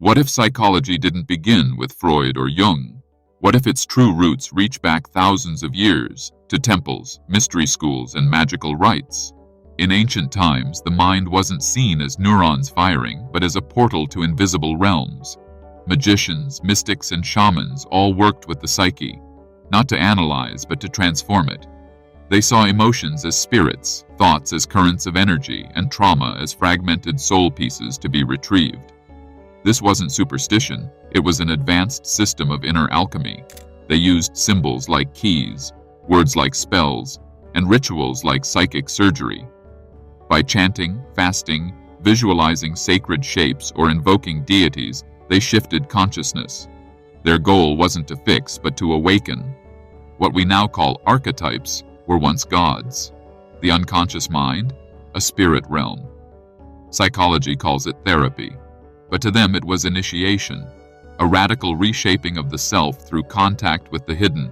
What if psychology didn't begin with Freud or Jung? What if its true roots reach back thousands of years to temples, mystery schools, and magical rites? In ancient times, the mind wasn't seen as neurons firing, but as a portal to invisible realms. Magicians, mystics, and shamans all worked with the psyche, not to analyze, but to transform it. They saw emotions as spirits, thoughts as currents of energy, and trauma as fragmented soul pieces to be retrieved. This wasn't superstition, it was an advanced system of inner alchemy. They used symbols like keys, words like spells, and rituals like psychic surgery. By chanting, fasting, visualizing sacred shapes, or invoking deities, they shifted consciousness. Their goal wasn't to fix, but to awaken. What we now call archetypes were once gods. The unconscious mind, a spirit realm. Psychology calls it therapy. But to them it was initiation, a radical reshaping of the self through contact with the hidden.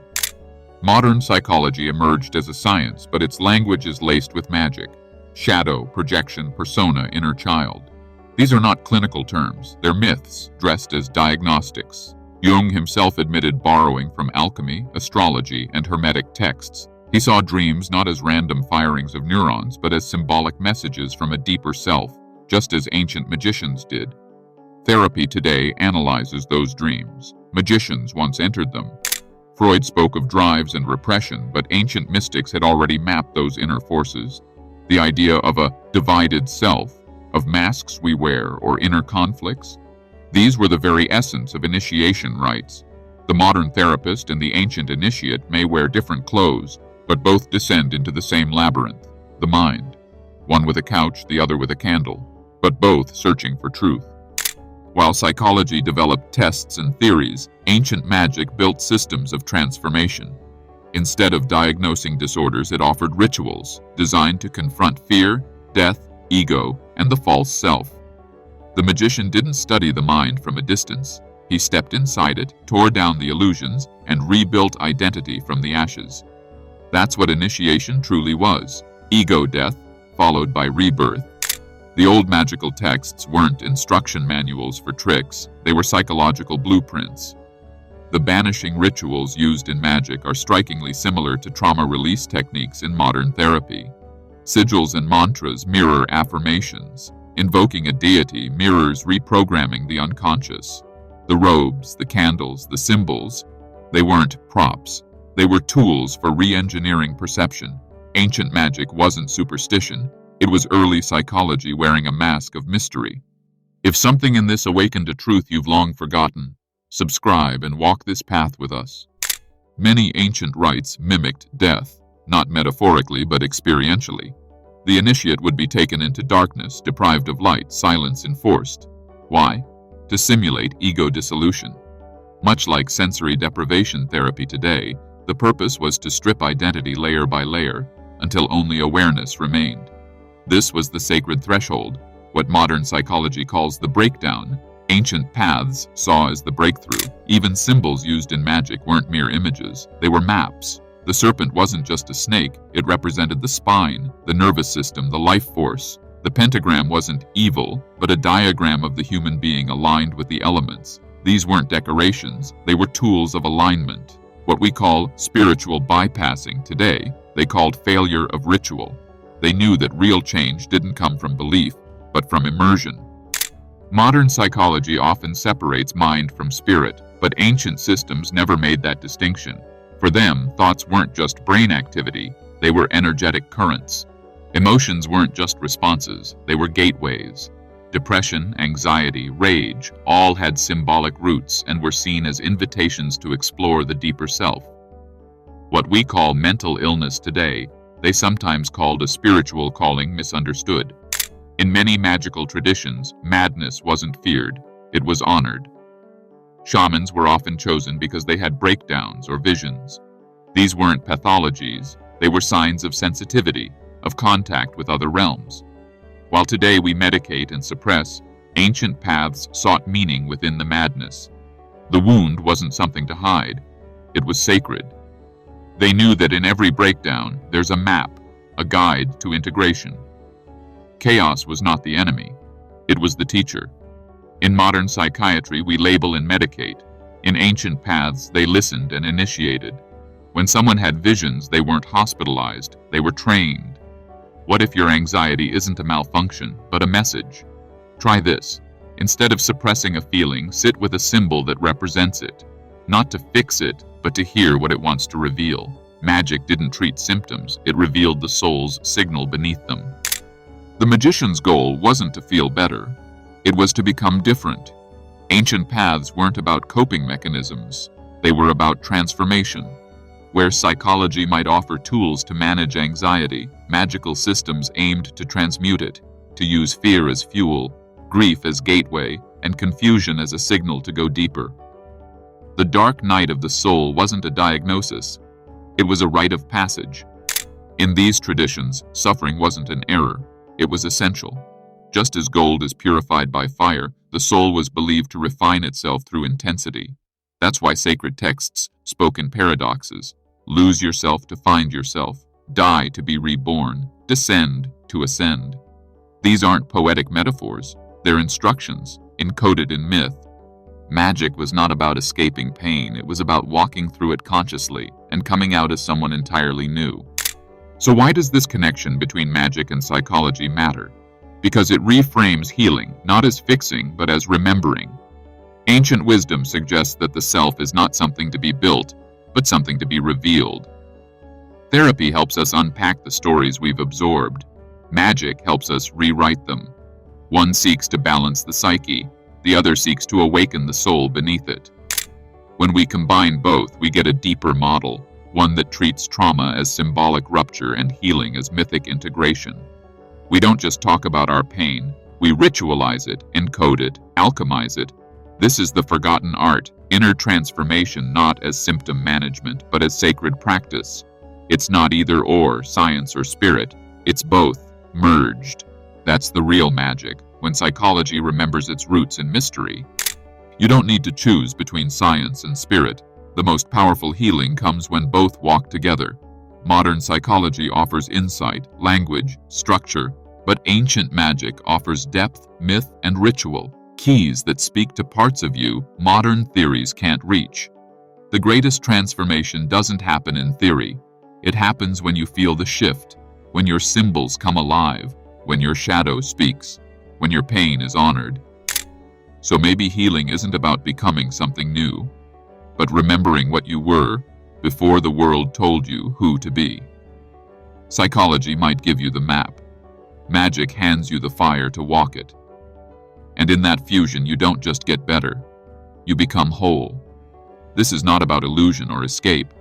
Modern psychology emerged as a science, but its language is laced with magic. Shadow, projection, persona, inner child. These are not clinical terms, they're myths dressed as diagnostics. Jung himself admitted borrowing from alchemy, astrology, and hermetic texts. He saw dreams not as random firings of neurons, but as symbolic messages from a deeper self, just as ancient magicians did. Therapy today analyzes those dreams. Magicians once entered them. Freud spoke of drives and repression, but ancient mystics had already mapped those inner forces. The idea of a divided self, of masks we wear or inner conflicts. These were the very essence of initiation rites. The modern therapist and the ancient initiate may wear different clothes, but both descend into the same labyrinth, the mind. One with a couch, the other with a candle, but both searching for truth. While psychology developed tests and theories, ancient magic built systems of transformation. Instead of diagnosing disorders, it offered rituals designed to confront fear, death, ego, and the false self. The magician didn't study the mind from a distance. He stepped inside it, tore down the illusions, and rebuilt identity from the ashes. That's what initiation truly was: ego death, followed by rebirth. The old magical texts weren't instruction manuals for tricks, they were psychological blueprints. The banishing rituals used in magic are strikingly similar to trauma release techniques in modern therapy. Sigils and mantras mirror affirmations. Invoking a deity mirrors reprogramming the unconscious. The robes, the candles, the symbols, they weren't props. They were tools for re-engineering perception. Ancient magic wasn't superstition. It was early psychology wearing a mask of mystery. If something in this awakened a truth you've long forgotten, subscribe and walk this path with us. Many ancient rites mimicked death, not metaphorically but experientially. The initiate would be taken into darkness, deprived of light, silence enforced. Why? To simulate ego dissolution. Much like sensory deprivation therapy today, the purpose was to strip identity layer by layer until only awareness remained. This was the sacred threshold, what modern psychology calls the breakdown. Ancient paths saw as the breakthrough. Even symbols used in magic weren't mere images, they were maps. The serpent wasn't just a snake, it represented the spine, the nervous system, the life force. The pentagram wasn't evil, but a diagram of the human being aligned with the elements. These weren't decorations, they were tools of alignment. What we call spiritual bypassing today, they called failure of ritual. They knew that real change didn't come from belief, but from immersion. Modern psychology often separates mind from spirit, but ancient systems never made that distinction. For them, thoughts weren't just brain activity, they were energetic currents. Emotions weren't just responses, they were gateways. Depression, anxiety, rage, all had symbolic roots and were seen as invitations to explore the deeper self. What we call mental illness today, they sometimes called a spiritual calling misunderstood. In many magical traditions, madness wasn't feared, it was honored. Shamans were often chosen because they had breakdowns or visions. These weren't pathologies, they were signs of sensitivity, of contact with other realms. While today we medicate and suppress, ancient paths sought meaning within the madness. The wound wasn't something to hide, it was sacred. They knew that in every breakdown, there's a map, a guide to integration. Chaos was not the enemy, it was the teacher. In modern psychiatry, we label and medicate. In ancient paths, they listened and initiated. When someone had visions, they weren't hospitalized, they were trained. What if your anxiety isn't a malfunction, but a message? Try this. Instead of suppressing a feeling, sit with a symbol that represents it. Not to fix it, but to hear what it wants to reveal. Magic didn't treat symptoms, it revealed the soul's signal beneath them. The magician's goal wasn't to feel better. It was to become different. Ancient paths weren't about coping mechanisms. They were about transformation. Where psychology might offer tools to manage anxiety, magical systems aimed to transmute it, to use fear as fuel, grief as gateway, and confusion as a signal to go deeper. The dark night of the soul wasn't a diagnosis. It was a rite of passage. In these traditions, suffering wasn't an error. It was essential. Just as gold is purified by fire, the soul was believed to refine itself through intensity. That's why sacred texts spoke in paradoxes. Lose yourself to find yourself. Die to be reborn. Descend to ascend. These aren't poetic metaphors. They're instructions, encoded in myth. Magic was not about escaping pain. It was about walking through it consciously and coming out as someone entirely new. So why does this connection between magic and psychology matter? Because it reframes healing, not as fixing, but as remembering. Ancient wisdom suggests that the self is not something to be built, but something to be revealed. Therapy helps us unpack the stories we've absorbed. Magic helps us rewrite them. One seeks to balance the psyche, the other seeks to awaken the soul beneath it. When we combine both, we get a deeper model, one that treats trauma as symbolic rupture and healing as mythic integration. We don't just talk about our pain, we ritualize it, encode it, alchemize it. This is the forgotten art, inner transformation, not as symptom management, but as sacred practice. It's not either or, science or spirit. It's both, merged. That's the real magic, when psychology remembers its roots in mystery. You don't need to choose between science and spirit. The most powerful healing comes when both walk together. Modern psychology offers insight, language, structure, but ancient magic offers depth, myth, and ritual, keys that speak to parts of you modern theories can't reach. The greatest transformation doesn't happen in theory. It happens when you feel the shift, when your symbols come alive, when your shadow speaks, when your pain is honored. So maybe healing isn't about becoming something new, but remembering what you were before the world told you who to be. Psychology might give you the map. Magic hands you the fire to walk it. And in that fusion, you don't just get better, you become whole. This is not about illusion or escape.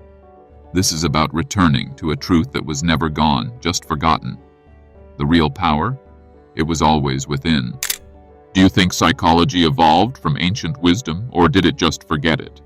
This is about returning to a truth that was never gone, just forgotten. The real power? It was always within. Do you think psychology evolved from ancient wisdom, or did it just forget it?